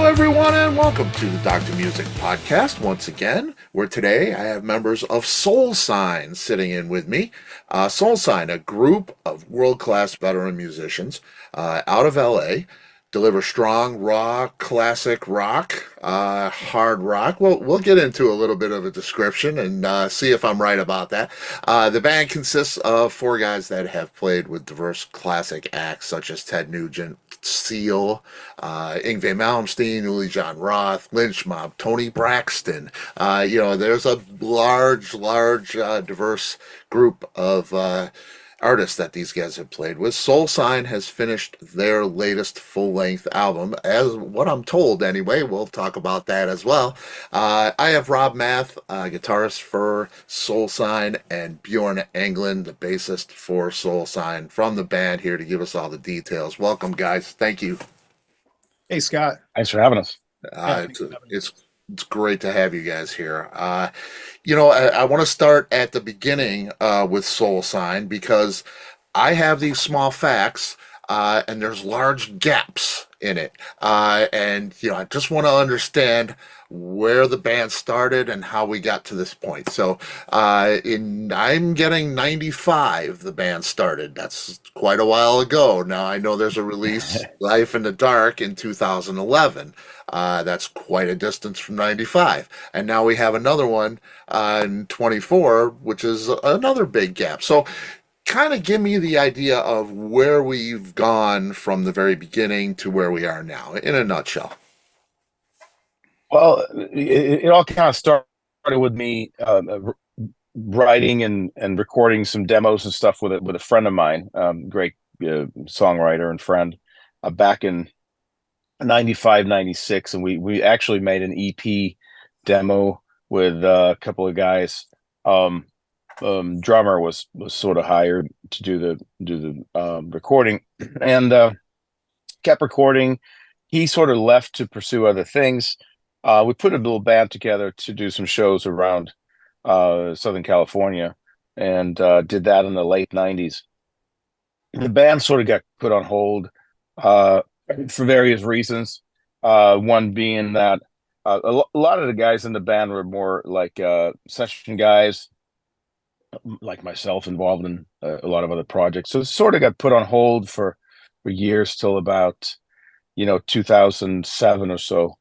everyone, and welcome to the Dr. Music Podcast once again, where today I have members of Soul Sign sitting in with me. Soul Sign, a group of world-class veteran musicians out of LA, deliver strong, raw, classic rock, hard rock. Well, we'll get into a little bit of a description and see if I'm right about that. The band consists of four guys that have played with diverse classic acts such as Ted Nugent, Seal, Yngwie Malmsteen, Uli Jon Roth, Lynch Mob, Toni Braxton. There's a large, diverse group of artists that these guys have played with. Soul Sign has finished their latest full-length album, as what I'm told anyway. We'll talk about that as well. I have Rob Math, guitarist for Soul Sign, and Bjorn Englen, the bassist for Soul Sign, from the band here to give us all the details. Welcome, guys. Thank you. Hey, Scott. Thanks for having us. It's great to have you guys here. I want to start at the beginning with Soul Sign because I have these small facts and there's large gaps in it. I just want to understand where the band started and how we got to this point. So I'm getting 95, the band started. That's quite a while ago. Now I know there's a release, Life in the Dark, in 2011. That's quite a distance from 95. And now we have another one in 24, which is another big gap. So kind of give me the idea of where we've gone from the very beginning to where we are now, in a nutshell. Well, it all kind of started with me writing and recording some demos and stuff with a friend of mine, great songwriter and friend, back in 95, 96. And we actually made an EP demo with a couple of guys. Drummer was sort of hired to do the recording, and kept recording. He sort of left to pursue other things. We put a little band together to do some shows around Southern California, and did that in the late 90s. The band sort of got put on hold for various reasons. One being that a lot of the guys in the band were more like session guys, like myself, involved in a lot of other projects. So it sort of got put on hold for years till about 2007 or so,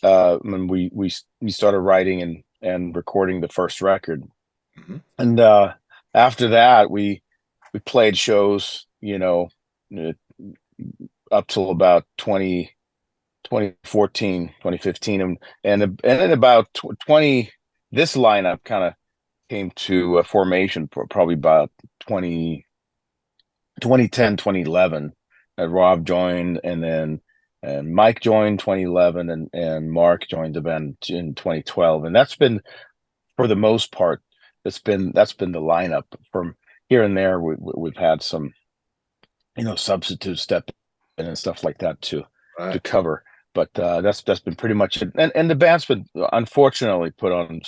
when we started writing and recording the first record. Mm-hmm. And after that we played shows up till about 2014, 2015, and then about 20 this lineup kind of came to formation for probably about 2010, 2011. Rob joined, and Mike joined 2011, and Mark joined the band in 2012. And that's been, for the most part, that's been the lineup. From here and there, we've had some substitute step in and stuff like that to cover. But that's been pretty much it. And the band's been unfortunately put on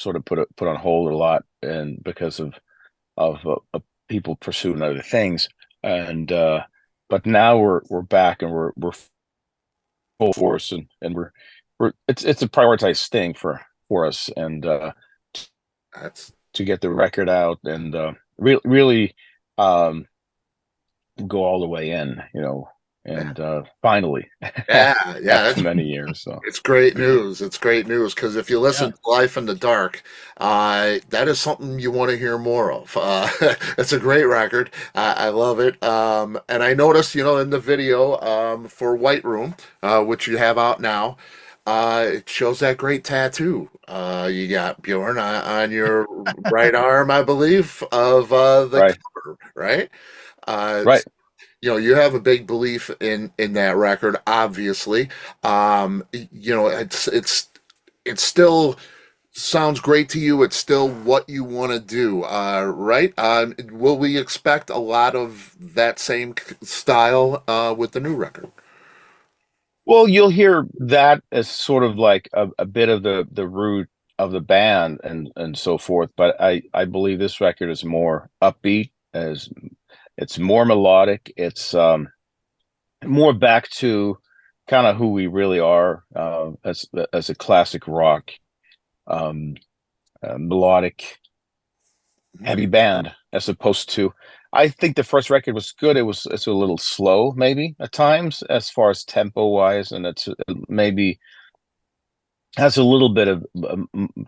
hold a lot, and because of people pursuing other things. And but now we're back, and we're full force, and it's a prioritized thing for us, and That's to get the record out and really go all the way in, and finally, yeah, after many years. So it's great news. It's great news because if you listen to Life in the Dark, that is something you want to hear more of. It's a great record. I love it. And I noticed, in the video for White Room, which you have out now, it shows that great tattoo you got, Bjorn, on your right arm, I believe, of the cover, right? right. You have a big belief in that record, obviously. It still sounds great to you. It's still what you want to do, right? Will we expect a lot of that same style with the new record? Well, you'll hear that as sort of like a bit of the root of the band and so forth. But I believe this record is more upbeat, it's more melodic. It's more back to kind of who we really are as a classic rock, um, melodic, Mhm. heavy band, as opposed to. I think the first record was good. It's a little slow, maybe at times, as far as tempo wise, and it's maybe has a little bit of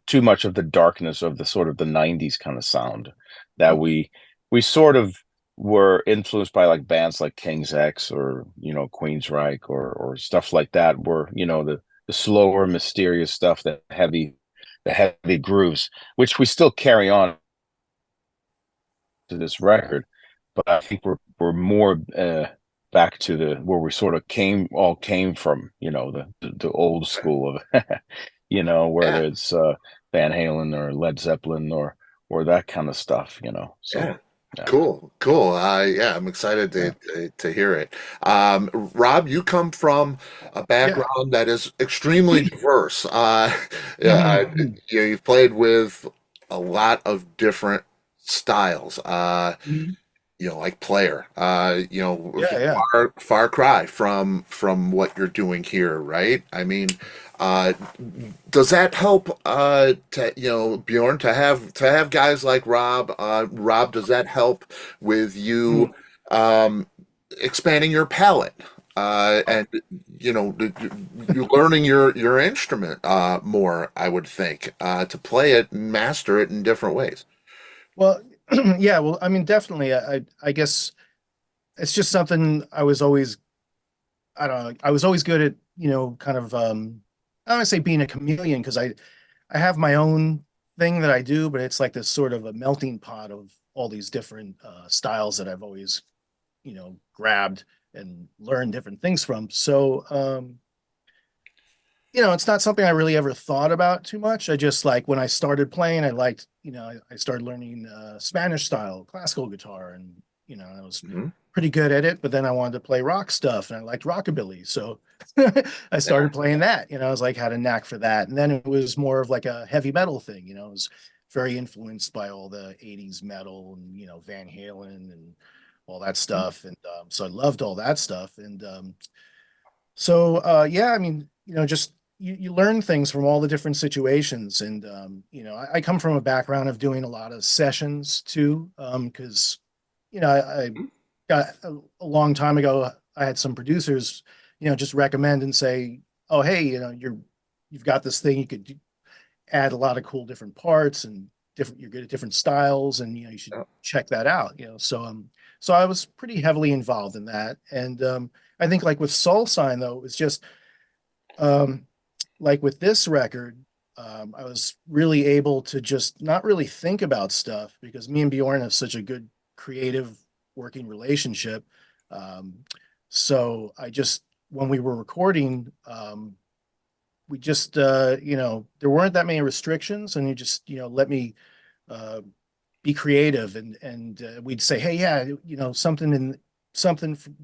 too much of the darkness of the sort of the 90s kind of sound that we sort of were influenced by, like bands like King's X, or Queensryche, or stuff like that, where the slower, mysterious stuff, the heavy grooves, which we still carry on to this record. But I think we're more back to the where we sort of came from, the old school of Yeah, whether it's Van Halen or Led Zeppelin, or that kind of stuff, so yeah. yeah. Cool, cool. Yeah, I'm excited Yeah. to hear it. Rob, you come from a Yeah. background that is extremely diverse. Yeah, Mhm. you've played with a lot of different styles. Mhm. Like Player. Yeah, yeah. Far cry from what you're doing here, right? I mean, uh, does that help? Bjorn, to have guys like Rob. Rob, does that help with you Mhm. um, expanding your palette? Oh, And you learning your instrument more, I would think, to play it and master it in different ways. well, yeah, well, I mean, definitely. I guess it's just something I was always, I don't know, I was always good at, kind of, I don't want to say being a chameleon, because I have my own thing that I do, but it's like this sort of a melting pot of all these different styles that I've always, grabbed and learned different things from. So, it's not something I really ever thought about too much. I just, like, when I started playing, I liked, I started learning Spanish style classical guitar, and I was Mhm. pretty good at it. But then I wanted to play rock stuff, and I liked rockabilly, so I Yeah. started playing that. I was like, had a knack for that, and then it was more of like a heavy metal thing. It was very influenced by all the '80s metal, and Van Halen and all that stuff, and so I loved all that stuff, and so yeah, I mean, just you learn things from all the different situations, and I come from a background of doing a lot of sessions too, because I got a long time ago, I had some producers, just recommend and say, oh, hey, you've got this thing, you could add a lot of cool different parts, and you're good at different styles, and you should Yeah. check that out. So I was pretty heavily involved in that, and I think, like with Soul Sign, though, it's just um, like with this record, I was really able to just not really think about stuff, because me and Bjorn have such a good creative working relationship. Um, so I just, when we were recording, we just, there weren't that many restrictions, and you just, let me uh, be creative, and we'd say, hey, yeah, something,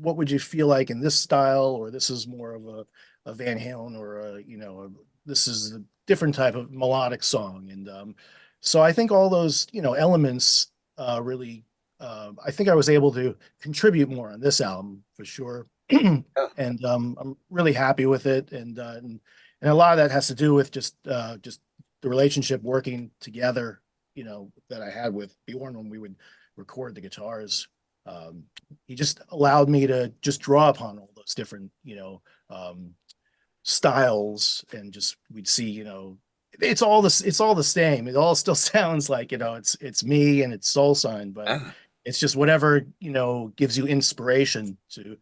what would you feel like in this style, or this is more of a Van Halen, or this is a different type of melodic song, and so I think all those elements really, I think I was able to contribute more on this album for sure. And I'm really happy with it, and a lot of that has to do with just the relationship working together, that I had with Bjorn when we would record the guitars. Um, he just allowed me to just draw upon all those different, styles, and just we'd see, it's all the same. It all still sounds like, it's me and it's Soul Sign, but Yeah. it's just whatever, gives you inspiration to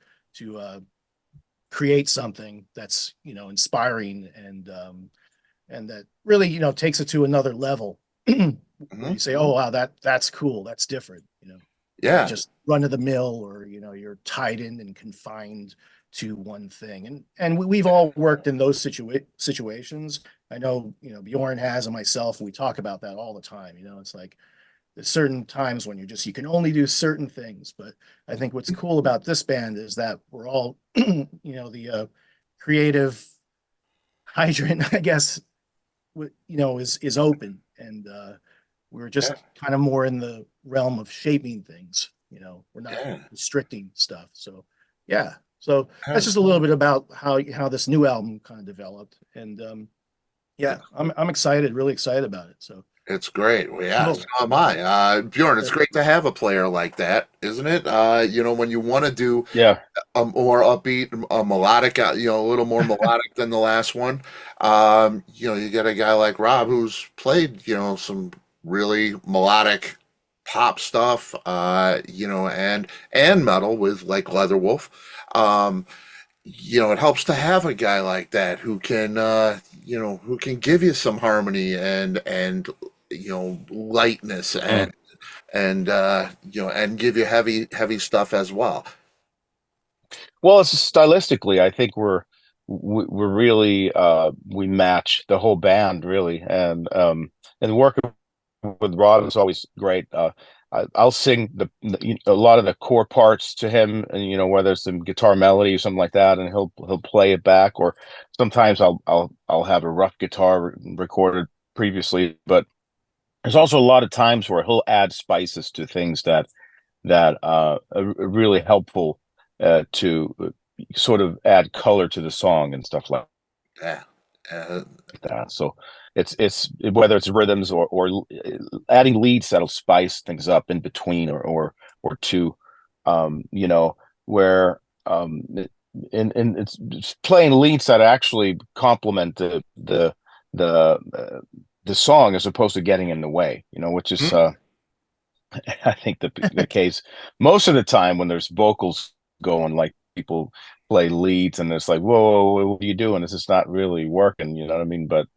create something that's, inspiring, and that really, takes it to another level, where Mhm. you say, oh wow, that's cool, that's different. You're not Yeah. just run of the mill, or you're tied in and confined to one thing. And we've all worked in those situations. I know, Bjorn has, and myself, we talk about that all the time. It's like there's certain times when you can only do certain things. But I think what's cool about this band is that we're all the creative hydrant, I guess, is open, and we're Yeah. just kind of more in the realm of shaping things. We're not Yeah. restricting stuff. So yeah, So that's just a little bit about how this new album kind of developed. And yeah, I'm excited, really excited about it. So It's great. Well, yeah, so cool. am I. Bjorn, it's great to have a player like that, isn't it? When you want to do Yeah. a more upbeat, a melodic, a little more melodic than the last one. You get a guy like Rob who's played, some really melodic pop stuff, and metal with like Leatherwolf. Um, it helps to have a guy like that who can give you some harmony and lightness Mm. and give you heavy stuff as well. Well, it's stylistically, I think we're really we match the whole band really, and working with Rob is always great. I'll sing a lot of the core parts to him, and whether it's some guitar melody or something like that, and he'll play it back. Or sometimes I'll have a rough guitar recorded previously, but there's also a lot of times where he'll add spices to things that are really helpful to sort of add color to the song and stuff like Yeah. Uh, that. So it's whether it's rhythms or adding leads that'll spice things up in between or two, where and it's playing leads that actually complement the song as opposed to getting in the way, which is hmm, I think the case most of the time when there's vocals going, like people play leads and it's like, whoa, what are you doing? This is not really working, you know what I mean? But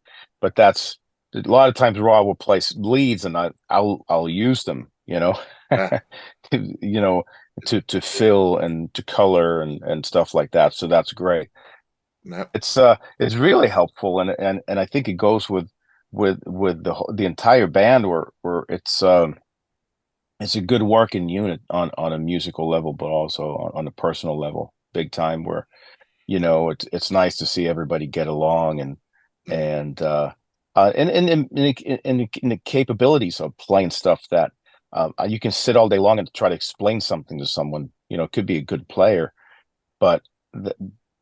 that's a lot of times Raw will play leads and I'll use them, yeah, you know, to fill and to color and stuff like that. So that's great. yeah, It's really helpful and I think it goes with the entire band where it's a good working unit on a musical level, but also on a personal level, big time. Where it's nice to see everybody get along and in the capabilities of playing stuff that you can sit all day long and try to explain something to someone. It could be a good player, but th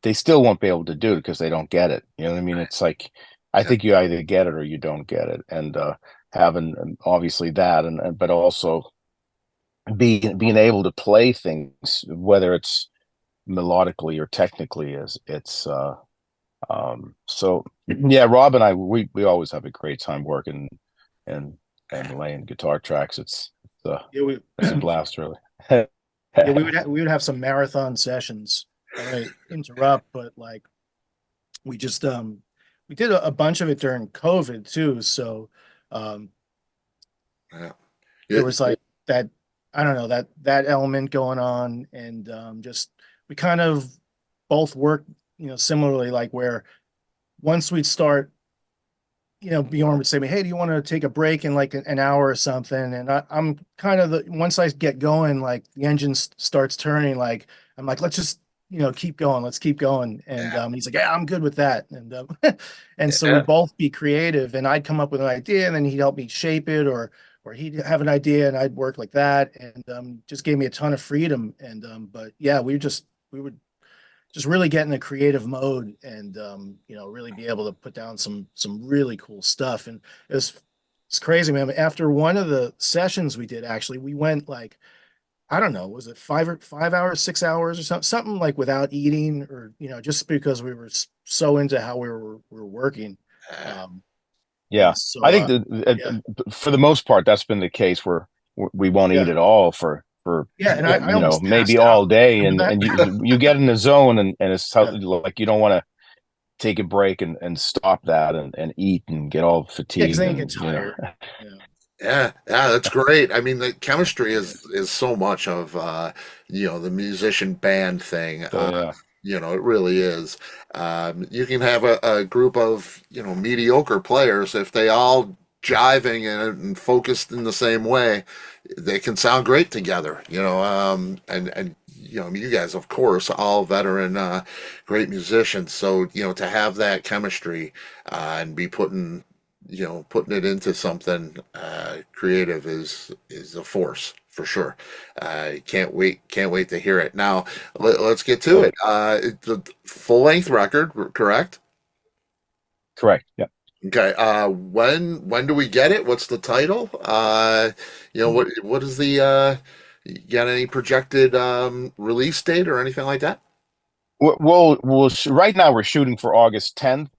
they still won't be able to do it because they don't get it. You know what I mean? It's like I yeah, think you either get it or you don't get it, and having obviously that, and but also being able to play things, whether it's melodically or technically, is it's so yeah. Rob and I, we always have a great time working and yeah. laying guitar tracks. Yeah, we It's a blast, really. yeah, we would have some marathon sessions. I don't want to interrupt, but like we just we did a bunch of it during COVID too. So um Yeah. there Yeah. was like that, I don't know, that element going on, and just we kind of both work, similarly, like where once we'd start, Bjorn would say to me, "Hey, do you want to take a break in like an hour or something?" And I'm kind of once I get going, like the engine starts turning, like I'm like, let's just, keep going, let's keep going. And he's like, "Yeah, I'm good with that." And and so Yeah. we'd both be creative, and I'd come up with an idea, and then he'd help me shape it, or he'd have an idea, and I'd work like that, and just gave me a ton of freedom. And but yeah, we would just really get in a creative mode, and really be able to put down some really cool stuff. And it's crazy, man. After one of the sessions we did, actually, we went like, I don't know, was it 5 hours, 6 hours or something, like without eating, or just because we were so into how we were working. um Yeah, and so I think yeah, for the most part, that's been the case where we won't eat yeah, at all for yeah. And I almost maybe passed all out, day, remember and that? you get in the zone, and it's Yeah, like you don't want to take a break and stop that and eat and get all yeah, because fatigued then you get and tired. Yeah, Yeah, yeah, that's great. I mean, the chemistry is so much of the musician band thing. so yeah. It really is. You can have a group of mediocre players if they all jiving and focused in the same way, they can sound great together. And I mean, you guys, of course, all veteran, great musicians. So to have that chemistry and be putting it into something creative is a force for sure. Can't wait to hear it. Now, let's get to it. The full length record, correct? Correct. Yeah. Okay. When do we get it? What's the title? What is the you got any projected release date or anything like that? Right now we're shooting for August 10th.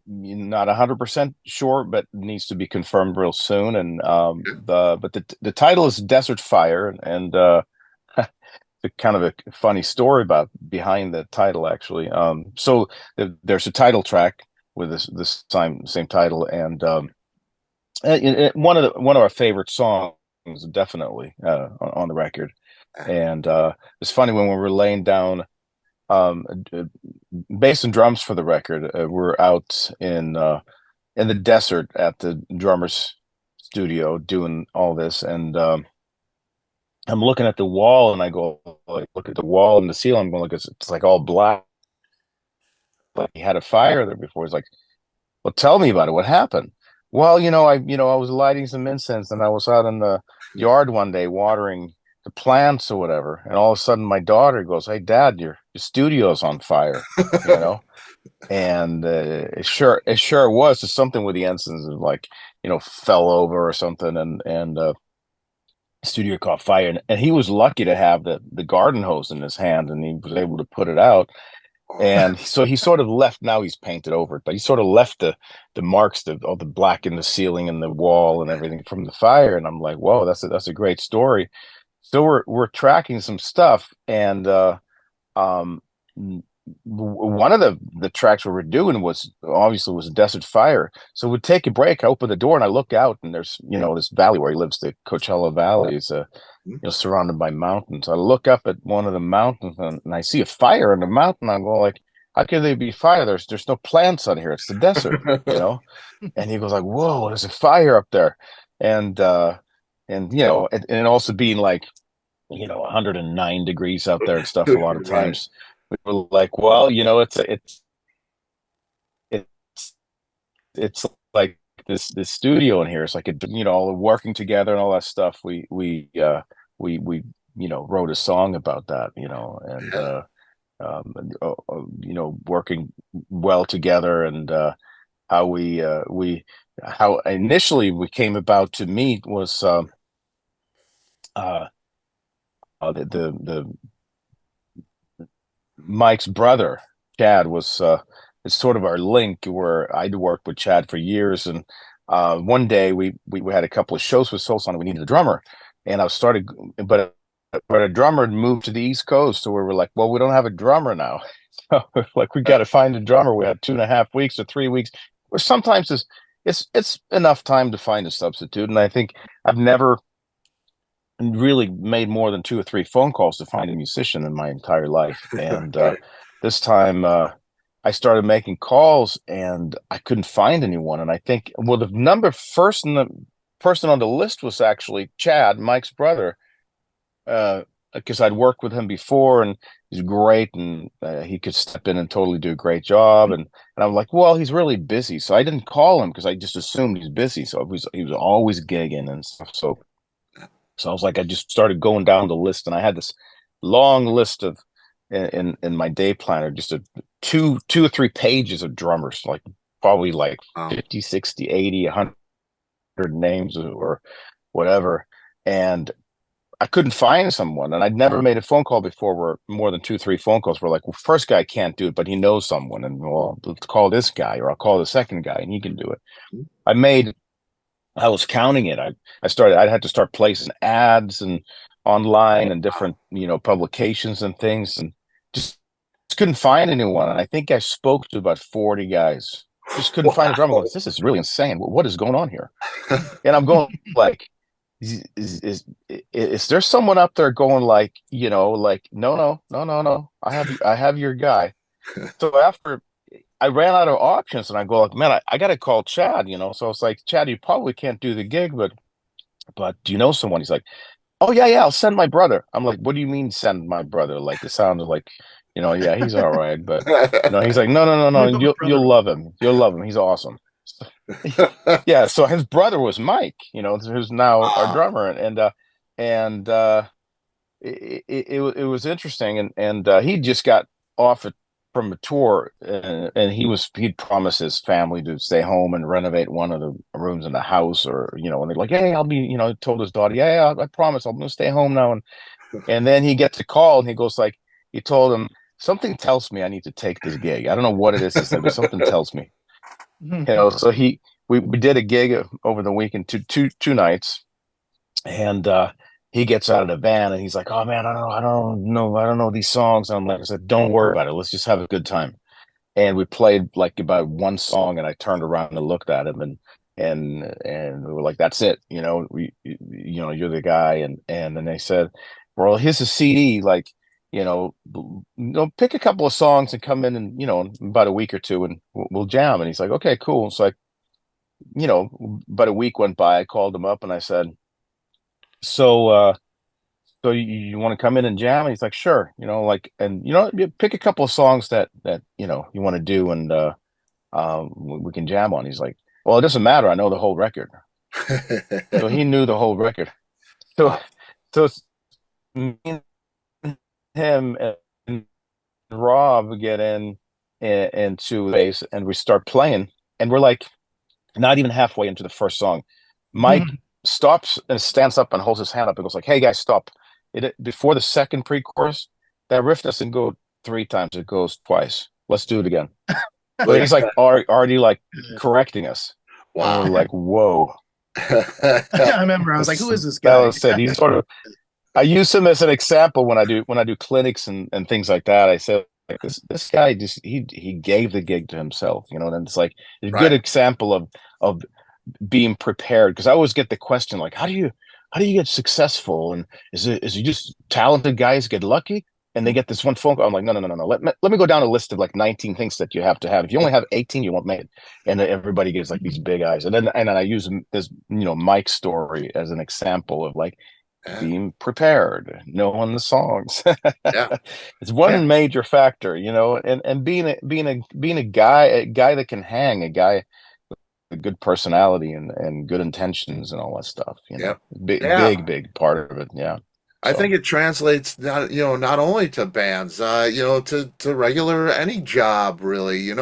Not 100% sure, but needs to be confirmed real soon. And the title is Desert Fire, and kind of a funny story about behind the title actually. So there's a title track with this same title, and one of our favorite songs, definitely on the record. And it's funny when we were laying down um, bass and drums for the record. We're out in the desert at the drummer's studio doing all this, and I'm looking at the wall, and I go like, look at the wall and the ceiling. I'm going, look, it's like all black. Like he had a fire there before. He's like, well, tell me about it. What happened? Well, I was lighting some incense, and I was out in the yard one day watering the plants or whatever, and all of a sudden my daughter goes, "Hey, Dad, your studio's on fire," you know. And it sure was. There's something with the incense, like fell over or something, and studio caught fire, and he was lucky to have the garden hose in his hand, and he was able to put it out. And so he sort of left. Now he's painted over it, but he sort of left the marks, all the black in the ceiling and the wall and everything from the fire. And I'm like, whoa, that's a great story. So we're tracking some stuff, and um, one of the tracks we were doing was Desert Fire. So we'd take a break. I open the door and I look out, and there's this valley where he lives, the Coachella Valley is surrounded by mountains. I look up at one of the mountains, and I see a fire in the mountain. I go like, how can there be fire? There's no plants on here. It's the desert. And he goes like, whoa, there's a fire up there, and and also being like 109 degrees out there and stuff. A lot of Right. times we were like, well, it's it's like this studio in here. It's like all the working together and all that stuff. We wrote a song about that, and Yeah. working well together, and how how initially we came about to meet was uh, the Mike's brother, Chad, was it's sort of our link, where I'd worked with Chad for years. And one day we had a couple of shows with Soul Sonic. We needed a drummer, and I started, but a drummer had moved to the East Coast, so we were like, well, we don't have a drummer now. So like, we got to find a drummer. We had 2.5 weeks or 3 weeks, or sometimes it's enough time to find a substitute. And I think I've never really made more than 2 or 3 phone calls to find a musician in my entire life. And Right. this time I started making calls, and I couldn't find anyone. And I think, well, the number first and the person on the list was actually Chad, Mike's brother, because I'd worked with him before, and he's great, and he could step in and totally do a great job. And I'm like, well, he's really busy, so I didn't call him because I just assumed he's busy. So he was always gigging and stuff. So I was like, I just started going down the list, and I had this long list of in my day planner, just two or three pages of drummers, like probably like Um, 50, 60, 80, 100 names or whatever. And I couldn't find someone, and I'd never made a phone call before where more than 2, 3 phone calls were like, well, first guy can't do it, but he knows someone, and well, let's call this guy, or I'll call the second guy and he can do it. I made I was counting it. I had to start placing ads and online and different, publications and things, and just couldn't find anyone. And I think I spoke to about 40 guys. Just couldn't find a drummer. Going, this is really insane. What is going on here? And I'm going like, is there someone up there going like, like, no, no, no, no, no. I have your guy. So after I ran out of options, and I go like, man, I got to call Chad, So it's like, Chad, you probably can't do the gig, but do you know someone? He's like, oh yeah, yeah, I'll send my brother. I'm like, what do you mean send my brother? Like, it sounded like, yeah, he's all right, but he's like, no, no, no, no, you'll love him. You'll love him. He's awesome. Yeah, so his brother was Mike, who's now our drummer, and and it was interesting, and he just got off from a tour, and he'd promised his family to stay home and renovate one of the rooms in the house, or and they're like, hey, I'll be, told his daughter, yeah, I promise I'm gonna stay home now, and then he gets a call, and he goes like, he told him, something tells me I need to take this gig. I don't know what it is, he said, but something tells me, so we did a gig over the weekend, two nights, and he gets out of the van and he's like, "Oh man, I don't know these songs." And I'm like, I said, "Don't worry about it. Let's just have a good time." And we played like about one song, and I turned around and looked at him, and we were like, "That's it, you're the guy." And then they said, "Well, here's a CD, like, pick a couple of songs and come in, and in about a week or two, and we'll jam." And he's like, "Okay, cool." So about a week went by. I called him up and I said, "So, so you want to come in and jam?" And he's like, "Sure." And you pick a couple of songs that you want to do, and we can jam on. He's like, "Well, it doesn't matter. I know the whole record." So he knew the whole record. So, Wow. so it's me and him and Rob get into the bass, and we start playing, and we're like not even halfway into the first song. Mike stops and stands up and holds his hand up and goes like, "Hey guys, stop!" Before the second pre-chorus, that riff doesn't go three times; it goes twice. Let's do it again. So Like, he's like already like correcting us, and we're wow. like, "Whoa!" I remember I was like, who is this That guy? was it. He's sort of. I use him as an example when I do clinics and things like that. I said, like, this guy just he gave the gig to himself, and it's like a good Right. example of being prepared, because I always get the question like, how do you get successful, and is it just talented guys get lucky and they get this one phone call? I'm like, no, no, no, no, no. Let me go down a list of like 19 things that you have to have. If you only have 18, you won't make it. And then everybody gives like these big eyes, and then I use this Mike's story as an example of like Yeah. being prepared, knowing the songs. Yeah. It's Yeah. one major factor, and being a guy that can hang, a guy a good personality and good intentions and all that stuff, Yeah. big Yeah. big part of it. Yeah. I So think it translates not only to bands, to regular any job really. You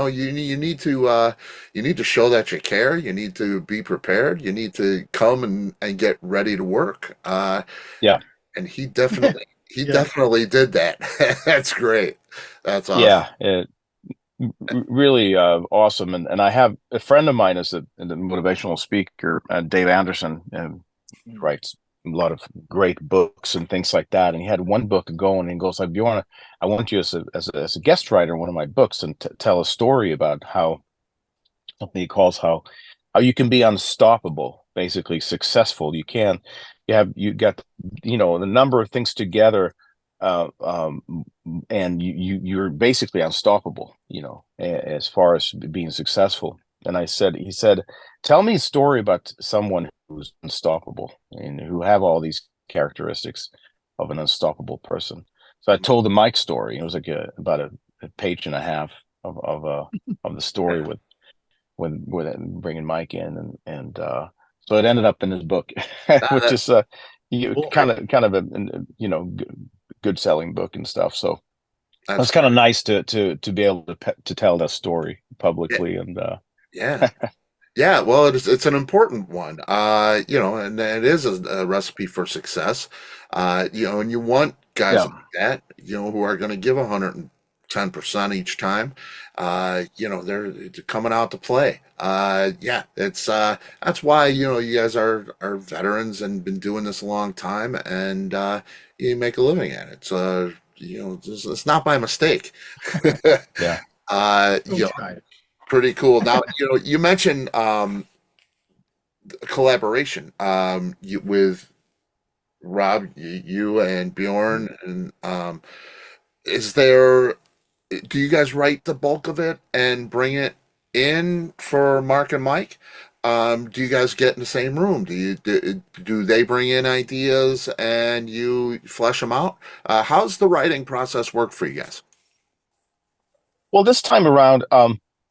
need to show that you care. You need to be prepared. You need to come and get ready to work. yeah, And he Yeah. definitely did that. That's great. That's awesome. yeah, really awesome. And I have a friend of mine is the motivational speaker, Dave Anderson, writes a lot of great books and things like that. And he had one book going, and he goes like, "You I want you as a guest writer in one of my books, and tell a story about how something he calls how you can be unstoppable, basically successful. You got the number of things together, uh, um, and you're basically unstoppable, as far as being successful." And he said, "Tell me a story about someone who's unstoppable and who have all these characteristics of an unstoppable person." So I told him Mike's story. It was like about a page and a half of the story with bringing Mike in, and so it ended up in his book, which That, is you Cool. kind of a good selling book and stuff. So it that's was kind of great. nice to be able to tell that story Yeah. publicly, and Yeah. Yeah, well, it's an important one, and it is a recipe for success, and you want guys yeah, like that, who are going to give 110% each time, they're coming out to play. Yeah, that's why, you guys are veterans and been doing this a long time, and you make a living at it. So, it's not by mistake. yeah. Uh, We you know, tried. pretty cool. Now, you mentioned collaboration with Rob, you and Bjorn, and is there? Do you guys write the bulk of it and bring it in for Mark and Mike? Do you guys get in the same room? Do they bring in ideas and you flesh them out? How's the writing process work for you guys? Well, this time around,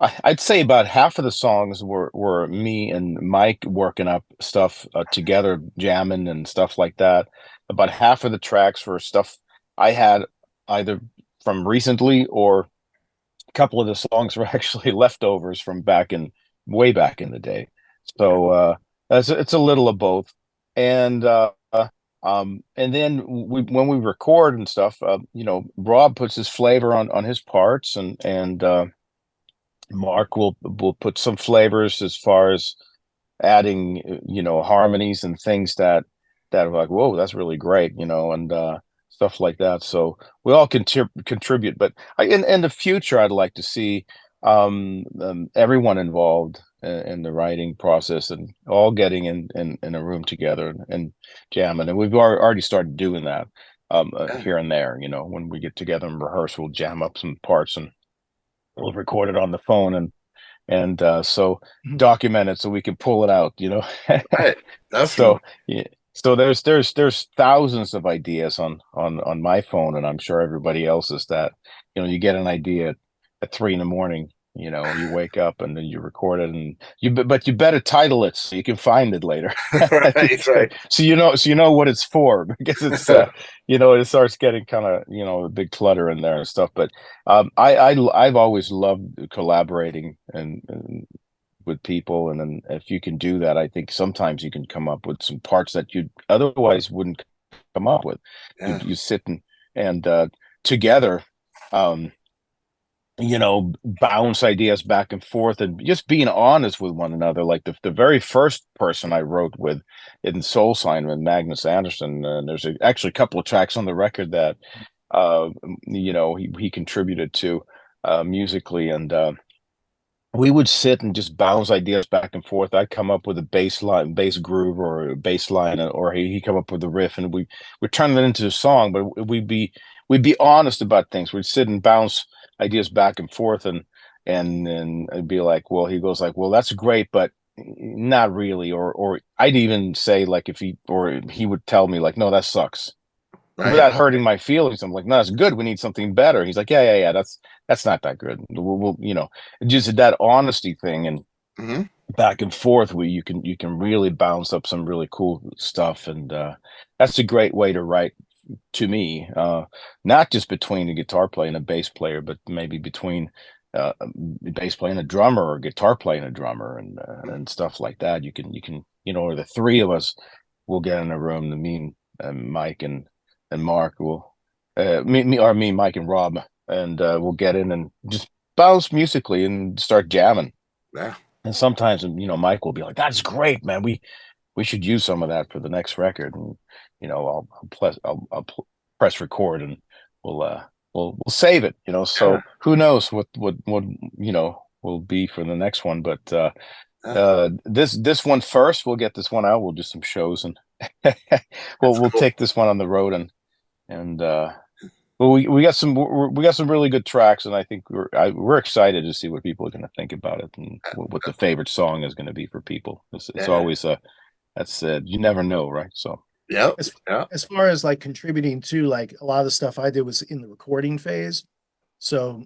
I'd say about half of the songs were me and Mike working up stuff together, jamming and stuff like that. About half of the tracks were stuff I had either from recently, or a couple of the songs were actually leftovers from back in way back in the day. So it's a little of both. And and then when we record and stuff, Rob puts his flavor on his parts, and Mark will put some flavors as far as adding, harmonies and things that are like, whoa, that's really great, and stuff like that. So we all contribute, but in the future, I'd like to see everyone involved in the writing process, and all getting in a room together and jamming. And we've already started doing that Yeah. here and there. When we get together and rehearse, we'll jam up some parts and we'll record it on the phone, and so Mhm. document it so we can pull it out. Right. So Definitely. yeah, so there's thousands of ideas on my phone, and I'm sure everybody else's, that you get an idea at 3 in the morning. You wake up and then you record it, and but you better title it so you can find it later. Right. Right. So you know what it's for, because it's it starts getting kind of a big clutter in there and stuff. But I've always loved collaborating and with people, and then if you can do that, I think sometimes you can come up with some parts that you otherwise wouldn't come up with. You Yeah. you sit and together, um, bounce ideas back and forth, and just being honest with one another. Like the very first person I wrote with in Soul Sign, with Magnus Anderson, there's actually a couple of tracks on the record that uh, he contributed to musically, and we would sit and just bounce ideas back and forth. I'd come up with a bass groove, or a bass line, or he come up with a riff, and we'd turn it into a song. But we'd be honest about things. We'd sit and bounce ideas back and forth, and it'd be like, well, he goes like, well, that's great, but not really. Or I'd even say, like, if he would tell me like, no, that sucks, Right. without hurting my feelings. I'm like, no, that's good. We need something better. He's like, yeah. That's not that good. We'll just that honesty thing, and Hmm. back and forth, where you can really bounce up some really cool stuff. And that's a great way to write, to me. Not just between a guitar player and a bass player, but maybe between a bass player and a drummer, or guitar player and a drummer, and stuff like that. You can or the three of us will get in a room. Me and Mike and Mark will me, Mike, and Rob, and we'll get in and just bounce musically and start jamming. Yeah. And sometimes, Mike will be like, "That's great, man. We should use some of that for the next record." And I'll press record, and we'll we'll save it. Yeah. So who knows what will be for the next one. But Yeah. this one first, we'll get this one out. We'll do some shows, and we'll That's we'll cool. take this one on the road, and well, we got some really good tracks, and I think we're excited to see what people are going to think about it, and what the favorite song is going to be for people. It's Yeah. always that's you never know, right? So Yep. As Yeah. as far as like contributing to, like, a lot of the stuff I did was in the recording phase. So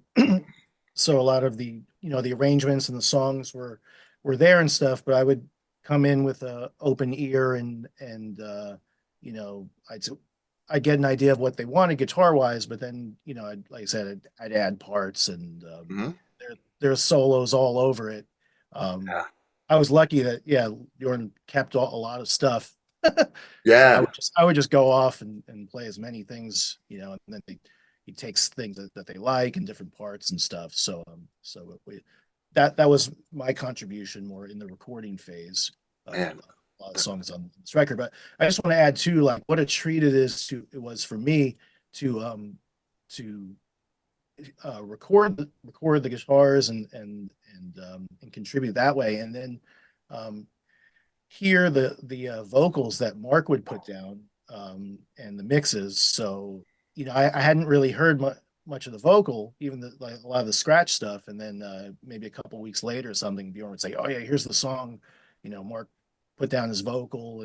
so a lot of the arrangements and the songs were there and stuff, but I would come in with a open ear, and I'd get an idea of what they wanted guitar wise, but then like I said, I'd add parts, and Hmm. there's solos all over it. Um, Yeah. I was lucky that, yeah, Bjorn kept a lot of stuff. So I Yeah. would just go off and play as many things, and then he takes things that they like and different parts and stuff. So that was my contribution more in the recording phase of Man. a lot of songs on this record. But I just want to add too, like, what a treat it was for me to record the guitars and contribute that way, and then um, hear the vocals that Mark would put down, and the mixes. So I hadn't really heard much of the vocal, even like a lot of the scratch stuff, and then maybe a couple weeks later or something, Bjorn would say, "Oh yeah, here's the song." Mark put down his vocal,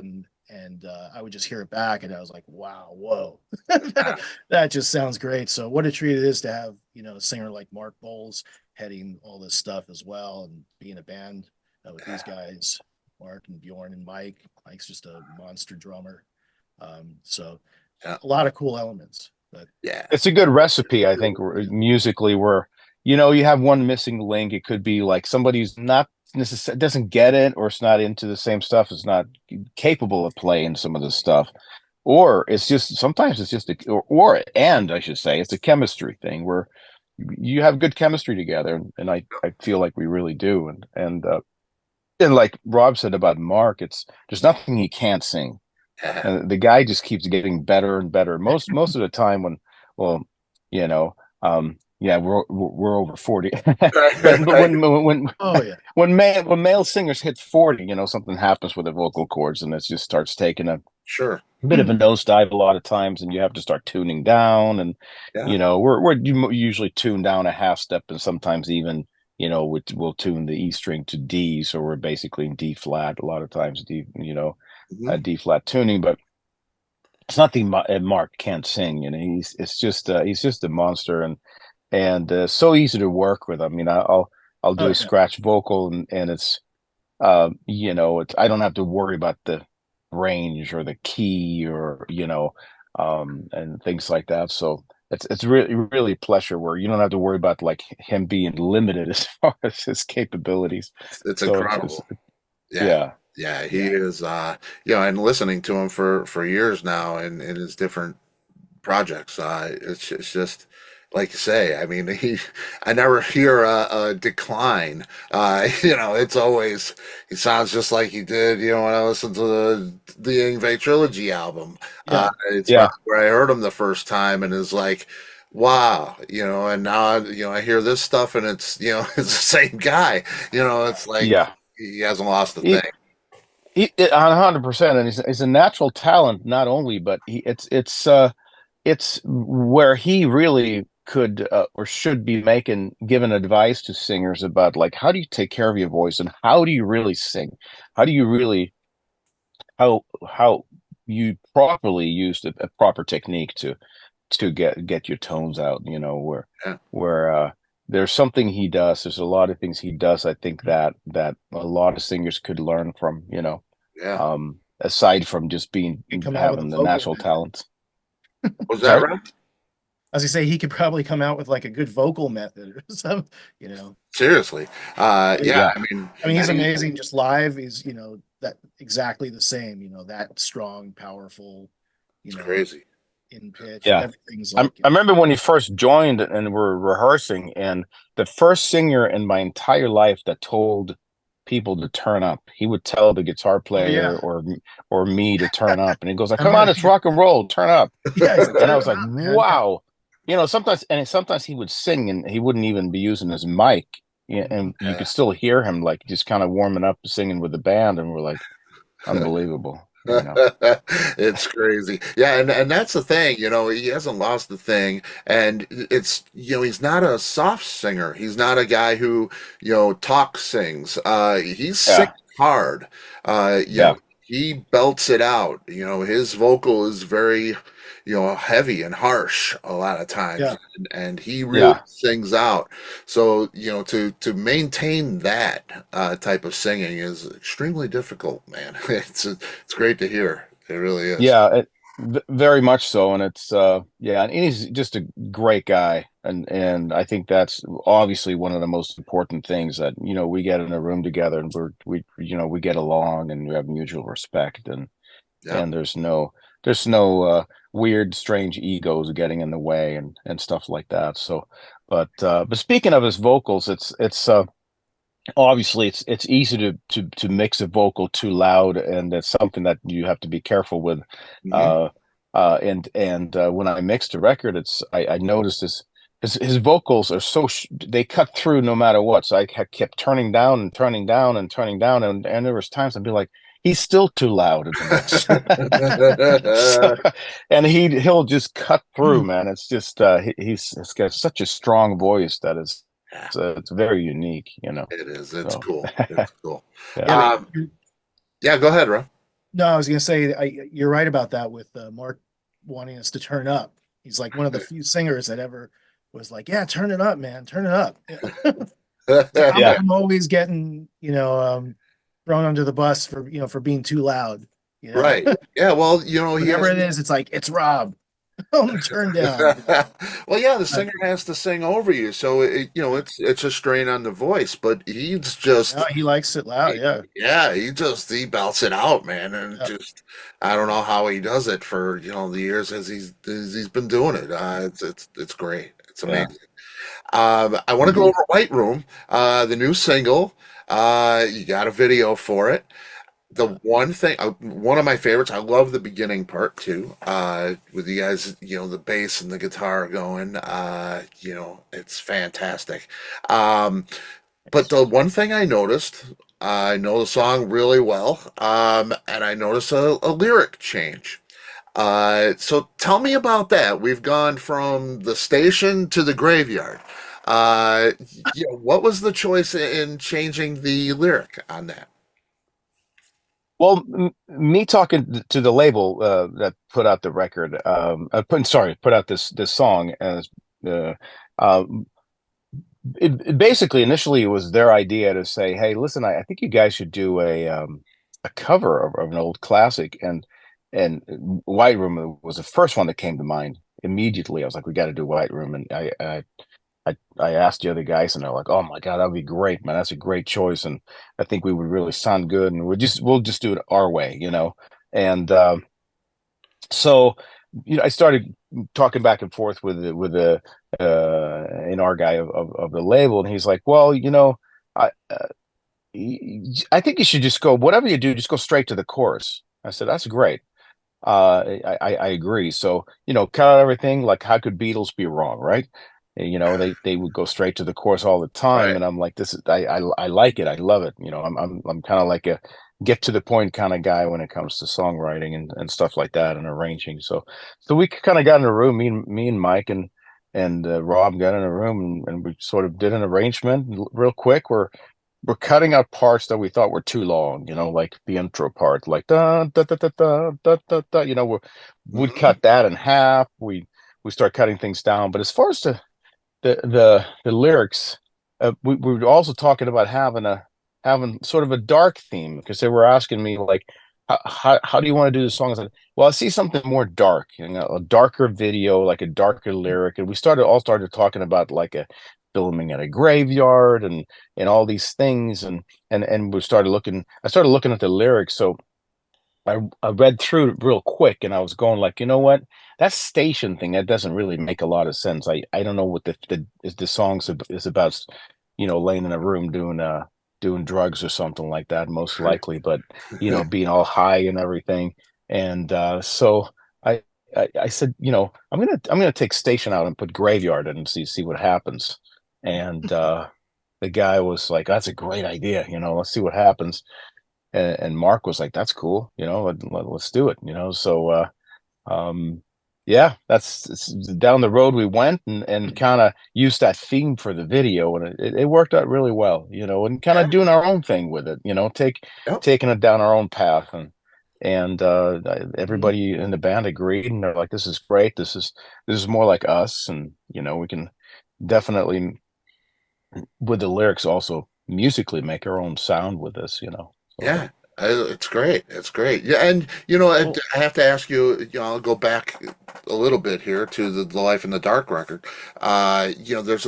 and I would just hear it back, and I was like, wow, whoa, that just sounds great. So what a treat it is to have, a singer like Mark Bowles heading all this stuff as well, and be in a band with these guys, Mark and Bjorn and Mike. Mike's just a monster drummer. So Yeah. a lot of cool elements. But Yeah. It's a good recipe, I think, musically, where you have one missing link. It could be like somebody who's not necessarily doesn't get it, or it's not into the same stuff, is not capable of playing some of the stuff, or it's just sometimes it's just and I should say it's a chemistry thing where you have good chemistry together, and I feel like we really do, and like Rob said about Mark, there's nothing he can't sing. Yeah. And the guy just keeps getting better and better. Most of the time well, you know, yeah, we're over 40. but when oh yeah, when male singers hit 40, something happens with the vocal cords, and it just starts taking a Sure. bit of a nosedive a lot of times, and you have to start tuning down. And Yeah. we're usually tuned down a half step, and sometimes even we'll tune the E string to D, so we're basically in D flat a lot of times, D Mhm. D flat tuning. But it's nothing Mark can't sing. He's just a monster, and so easy to work with. I mean, I'll do oh a yeah, scratch vocal, and it's I don't have to worry about the range or the key, or and things like that. So it's really a pleasure where you don't have to worry about like him being limited as far as his capabilities. It's So incredible. Yeah. yeah, Yeah, he yeah. is and listening to him for years now in his different projects. It's just like you say. I mean, I never hear a decline. It's always he sounds just like he did. When I listened to the Yngwie trilogy album, Yeah. it's yeah, probably where I heard him the first time, and is like, wow. And now I hear this stuff, and it's it's the same guy. It's like yeah. he hasn't lost a thing. He, 100%, and he's a natural talent, not only, but it's where he really could or should be giving advice to singers about like how do you take care of your voice, and how do you really sing, how do you really how you properly use a proper technique to get your tones out, Yeah, where there's something he does, there's a lot of things he does, I think that a lot of singers could learn from, yeah. aside from just He come out with a having the vocal natural method. talent. Was that Sorry. right? As you say, he could probably come out with like a good vocal method or something, Seriously. Yeah. Yeah, I mean, I mean, he's and amazing just live. He's, that exactly the same, that strong, powerful, it's crazy. in pitch. yeah. Everything's I like, remember when he first joined and we're rehearsing, and the first singer in my entire life that told people to turn up. He would tell the guitar oh player yeah, or me to turn up, and he goes like, "Come oh on, it's yeah, rock and roll, turn up." yeah. He's like, And I turn was it like, up, man. "Wow." Sometimes he would sing and he wouldn't even be using his mic, and you could Yeah. still hear him like just kind of warming up singing with the band, and we're like, unbelievable. It's crazy. Yeah, and that's the thing, he hasn't lost the thing. And it's, he's not a soft singer. He's not a guy who, talk sings. He's sick Yeah, hard. yeah, He belts it out. His vocal is very, heavy and harsh a lot of times, Yeah, and he really yeah. sings out. So, to maintain that type of singing is extremely difficult, man. It's great to hear. It really is. Yeah, very much so, and it's yeah, and he's just a great guy, and I think that's obviously one of the most important things, that we get in a room together, and we get along, and we have mutual respect, Yeah. and there's no weird, strange egos getting in the way, and stuff like that. So, but speaking of his vocals, it's obviously it's easy to mix a vocal too loud, and that's something that you have to be careful with. Hmm. uh and when I mixed a record, I noticed his vocals are they cut through no matter what, so I kept turning down and turning down and turning down, and there was times I'd be like, he's still too loud in the mix. So, and he'll just cut through, man. It's just he's got such a strong voice that it's very unique. It is. It's So cool. It's cool. yeah. yeah. But Um, yeah, go ahead, Ron. No, I was gonna say you're right about that with Mark wanting us to turn up. He's like one of the few singers that ever was like, "Yeah, turn it up, man, turn it up." So Yeah. I'm always getting, thrown under the bus for for being too loud. You know, Right. Yeah. Well, you know, he whatever has. it is, it's like it's Rob. Turn down. Well, yeah, the But singer has to sing over you, so it's a strain on the voice. But he's just, no, he likes it loud. Yeah, yeah, he belts it out, man, and yeah. just I don't know how he does it for the years as he's been doing it. It's great. It's Yeah. amazing. I want to go over White Room, the new single. You got a video for it. The one thing, one of my favorites, I love the beginning part too, with you guys, the bass and the guitar going, it's fantastic. Um, but the one thing I noticed, I know the song really well, and I noticed a lyric change. So tell me about that. We've gone from the station to the graveyard. Uh, what was the choice in changing the lyric on that? Well, me talking to the label that put out the record, put out this song as uh, um, basically initially it was their idea to say, hey, listen, I think you guys should do a cover of an old classic, and White Room was the first one that came to mind immediately. I was like, we got to do White Room, and I asked the other guys, and they're like, "Oh my God, that'd be great, man! That's a great choice, and I think we would really sound good, and we'll just do it our way, you know." And so, I started talking back and forth with the our guy of the label, and he's like, "Well, I think you should just go whatever you do, just go straight to the chorus." I said, "That's great." I agree. So, cut out everything. Like, how could Beatles be wrong, right? They would go straight to the chorus all the time, Right. and I'm like, this is I like it. I love it. I'm kind of like a get to the point kind of guy when it comes to songwriting and stuff like that and arranging. So we kind of got in a room, me and Mike and Rob got in a room and we sort of did an arrangement real quick. We're cutting out parts that we thought were too long, like the intro part, like da da da da da da da da. We'd Hmm. cut that in half. We start cutting things down. But as far as the lyrics, we were also talking about having sort of a dark theme because they were asking me like, how do you want to do the song? I said, well, I see something more dark, a darker video, like a darker lyric, and we started talking about like a filming at a graveyard and all these things, and we started looking. I started looking at the lyrics, so I read through it real quick and I was going like, you know what? That station thing, that doesn't really make a lot of sense. I don't know what the song is about, laying in a room doing drugs or something like that, most likely, but being all high and everything. And so I said, I'm gonna take station out and put graveyard in and see what happens. And the guy was like, that's a great idea, let's see what happens. And Mark was like, "That's cool, let's do it." So um, yeah, it's down the road we went and kind of used that theme for the video, and it worked out really well, and kind Yeah. of doing our own thing with it, Yep. taking it down our own path, and Mhm. everybody in the band agreed, and they're like, "This is great. This is more like us, and we can definitely with the lyrics also musically make our own sound with this." So. Yeah, it's great. It's great. Yeah, and Cool. I have to ask you. I'll go back a little bit here to the Life in the Dark record. There's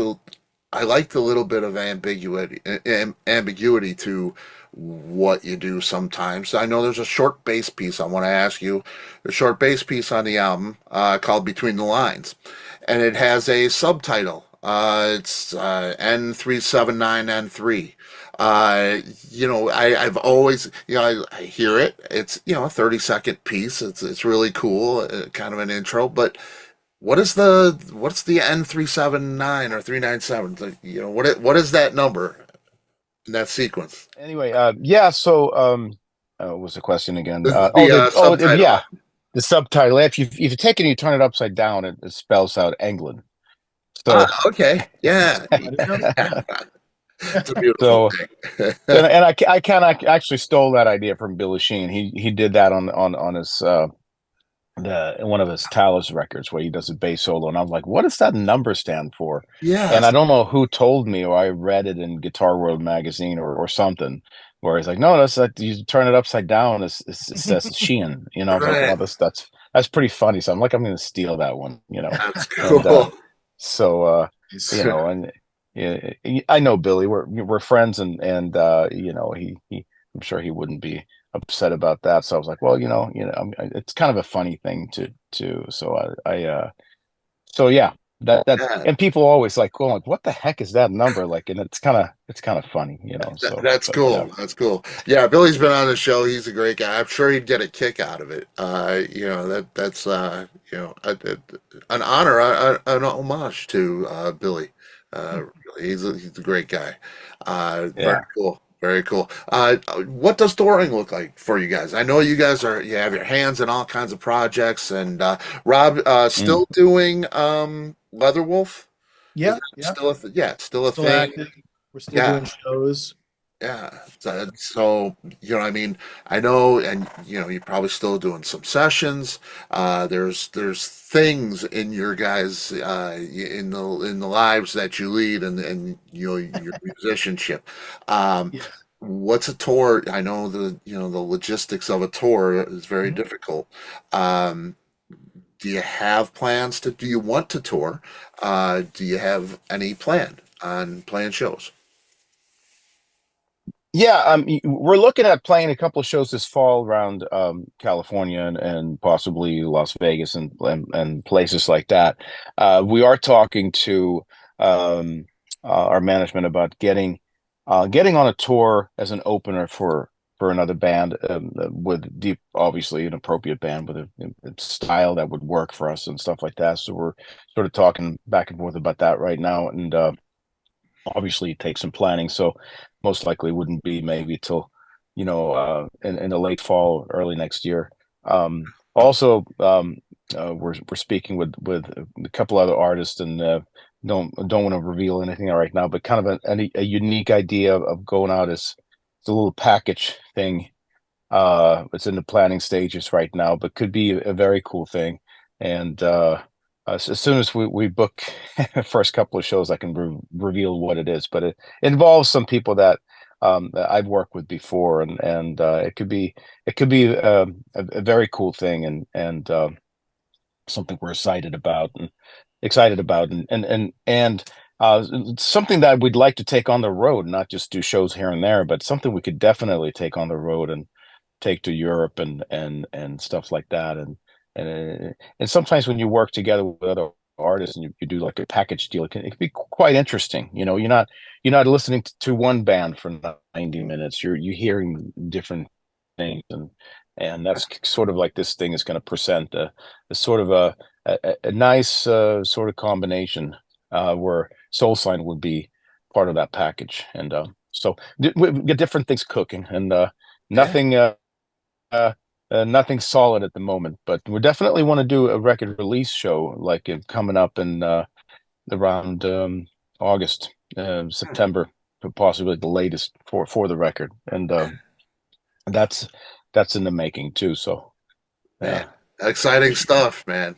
I like the little bit of ambiguity to what you do sometimes. I know there's a short bass piece I want to ask you. The short bass piece on the album called Between the Lines, and it has a subtitle. It's N379N3. Uh, I've always, I hear it. It's, a 30-second piece. It's really cool, kind of an intro. But what's the N379 or 397? What is that number in that sequence? Anyway, yeah. So, what was the question again? The subtitle. Yeah, the subtitle. If you take it and you turn it upside down, it spells out England. So, Ah, okay. Yeah. I didn't know that. Yeah. It's a beautiful So thing. and I kind of actually stole that idea from Billy Sheehan. He did that on his the one of his Talos records where he does a bass solo, and I was like, what does that number stand for? And I Yes. don't know who told me, or I read it in Guitar World magazine or something, where he's like, no, that's like you turn it upside down, it says Sheehan. I was like, Right. well, that's pretty funny. So I'm like, I'm going to steal that one. That's And cool. so Nice. and yeah, I know Billy. We're friends, and he I'm sure he wouldn't be upset about that. So I was like, well, it's kind of a funny thing to. So so yeah, that Yeah. and people always like going like, what the heck is that number like? And it's kind of funny. So, That's but cool. That's cool. Yeah, Billy's been on the show. He's a great guy. I'm sure he'd get a kick out of it. That's an honor, an homage to Billy. Really, he's a great guy. Very yeah. cool. Very cool. What does touring look like for you guys? I know you have your hands in all kinds of projects, and Rob Mm. still doing Leatherwolf. Is Yeah, that yeah. still yeah, it's still a Still thing. active. We're still Yeah. doing shows. Yeah. So, I mean, I know, and you're probably still doing some sessions. There's things in your guys in the lives that you lead and your musicianship. Um, Yeah. what's a tour? I know the logistics of a tour is very Mhm. difficult. Um, do you have plans to? Do you want to tour? Do you have any plan on playing shows? Yeah, we're looking at playing a couple of shows this fall around California and possibly Las Vegas and places like that. We are talking to our management about getting on a tour as an opener for another band with deep, obviously an appropriate band with a style that would work for us and stuff like that. So we're sort of talking back and forth about that right now, and obviously it takes some planning. So most likely wouldn't be maybe till in the late fall, early next year. Also, we're speaking with a couple other artists, and don't want to reveal anything right now, but kind of a unique idea of going out as it's a little package thing. It's in the planning stages right now, but could be a very cool thing. And as soon as we book the first couple of shows, I can reveal what it is. But it involves some people that I've worked with before, and it could be a very cool thing, and something we're excited about, and something that we'd like to take on the road, not just do shows here and there, but something we could definitely take on the road and take to Europe and stuff like that. And sometimes when you work together with other artists and you do like a package deal, it can be quite interesting. You're not listening to one band for 90 minutes. You're hearing different things, and that's sort of like this thing is going to present a sort of a nice sort of combination where Soul Sign would be part of that package. And so we get different things cooking, and Yeah. nothing uh, nothing solid at the moment, but we definitely want to do a record release show like it coming up in around August, September, possibly the latest for the record, and that's that's in the making too. So Man, yeah, exciting stuff, man.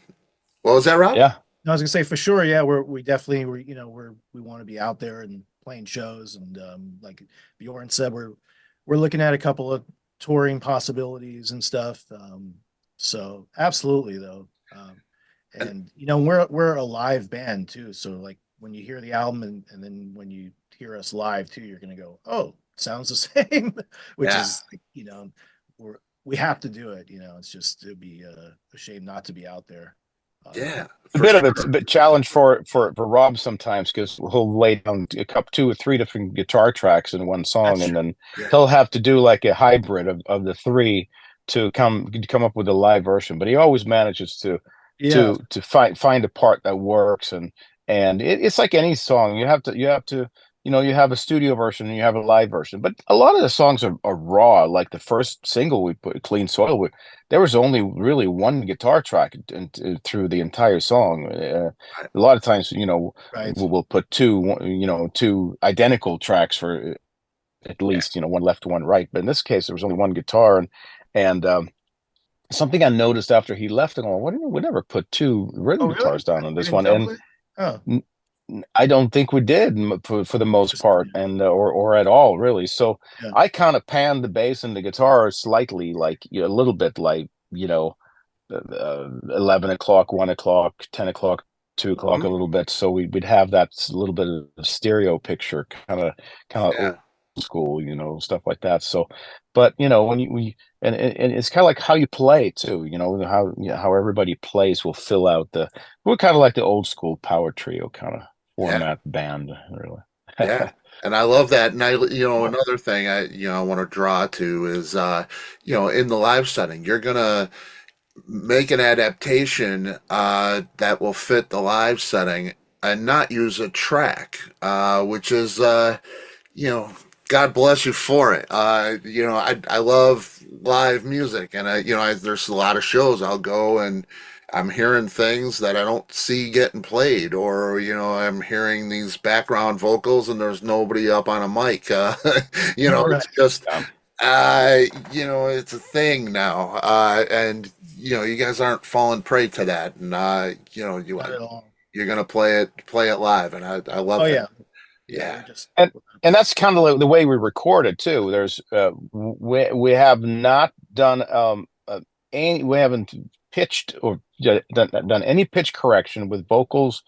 What was that, Rob? yeah, I was gonna say for sure, yeah, we definitely we want to be out there and playing shows, and like Bjorn said, we're looking at a couple of touring possibilities and stuff. So absolutely though, And and we're a live band too. So like when you hear the album and then when you hear us live too, you're gonna go, oh, sounds the same, which yeah, is we have to do it. It'd be a shame not to be out there. Um, yeah, a for bit of a sure. bit challenge for Rob sometimes because he'll lay down a couple, two or three different guitar tracks in one song, That's and true. then Yeah. he'll have to do like a hybrid of the three to come up with a live version. But he always manages to Yeah. to find a part that works, and it's like any song. You have to you have a studio version and you have a live version, but a lot of the songs are raw. Like the first single we put, "Clean Soil," there was only really one guitar track through the entire song. A lot of times, Right. we'll put two identical tracks for at least, one left, one right. But in this case, there was only one guitar, and something I noticed after he left, and all, we never put two rhythm Oh, really? guitars down on We this didn't one, double and it? Oh, I don't think we did for the most just part, and or at all really. So yeah. I kind of panned the bass and the guitar slightly, like a little bit, like 11 o'clock, 1 o'clock, 10 o'clock, 2 o'clock, a Mhm. little bit. So we'd have that little bit of stereo picture, kind of Yeah. old school, stuff like that. So, but when we and it's kind of like how you play too. How everybody plays will fill out we're kind of like the old school power trio kind of Yeah. format band, really. Yeah. And I love that. And another thing I want to draw to is, in the live setting, you're going to make an adaptation that will fit the live setting and not use a track, which is, you know, God bless you for it. I love live music, and there's a lot of shows I'll go and I'm hearing things that I don't see getting played, or I'm hearing these background vocals and there's nobody up on a mic. Right. It's just, Yeah. it's a thing now, and you guys aren't falling prey to that, and Not at all. you're gonna play it live, and I Oh love that. yeah. Yeah. Yeah, And that's kind of like the way we record it too. There's we have not done we haven't pitched or done any pitch correction with vocals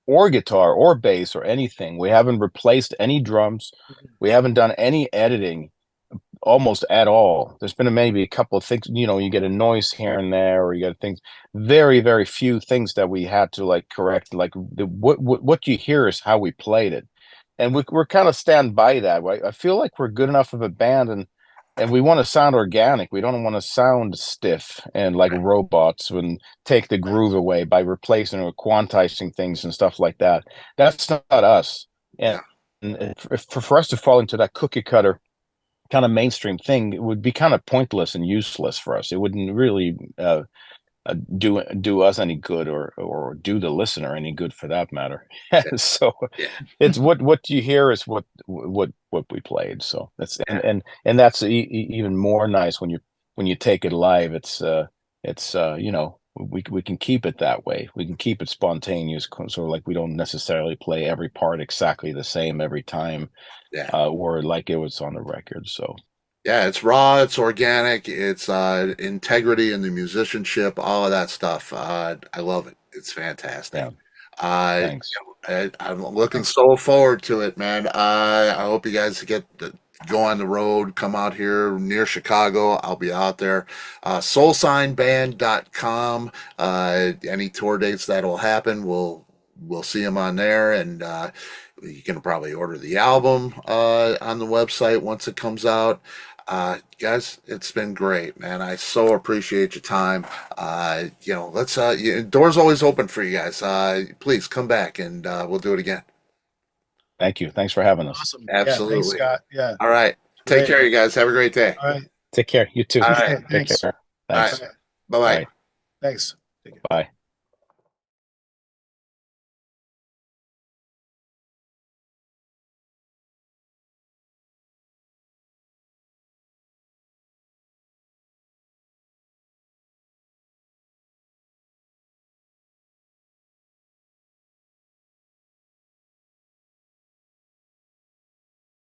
or guitar or bass or anything. We haven't replaced any drums. Mhm. We haven't done any editing almost at all. There's been maybe a couple of things, you get a noise here and there, or you get things, very, very few things that we had to like correct. Like what you hear is how we played it. And we're kind of stand by that. Right? I feel like we're good enough of a band, and we want to sound organic. We don't want to sound stiff and like robots and take the Right. groove away by replacing or quantizing things and stuff like that. That's not us. And, yeah, and for us to fall into that cookie cutter kind of mainstream thing, it would be kind of pointless and useless for us. It wouldn't really do us any good, or do the listener any good for that matter. yeah, So yeah, it's what you hear is what we played. So that's and yeah, and that's even more nice when you take it live. It's we can keep it that way. We can keep it spontaneous, sort of like we don't necessarily play every part exactly the same every time, yeah. or like it was on the record. So Yeah, it's raw, it's organic, it's integrity in the musicianship, all of that stuff. I love it. It's fantastic. yeah, Uh, thanks. I'm looking so forward to it, man. I hope you guys go on the road, come out here near Chicago. I'll be out there. Soulsignband.com. Any tour dates that will happen, we'll see them on there, and you can probably order the album on the website once it comes out. Guys, it's been great, man. I so appreciate your time. Let's doors always open for you guys. Please come back and we'll do it again. Thank you. Thanks for having us. Awesome. Yeah. Thanks, Absolutely. Scott. Yeah. All right. Take Great. care, you guys. Have a great day. All right. Take care. You too. All You right. too. Take Thanks. care. All Thanks. right. All right. Bye All bye. right. Thanks. Take care. Bye.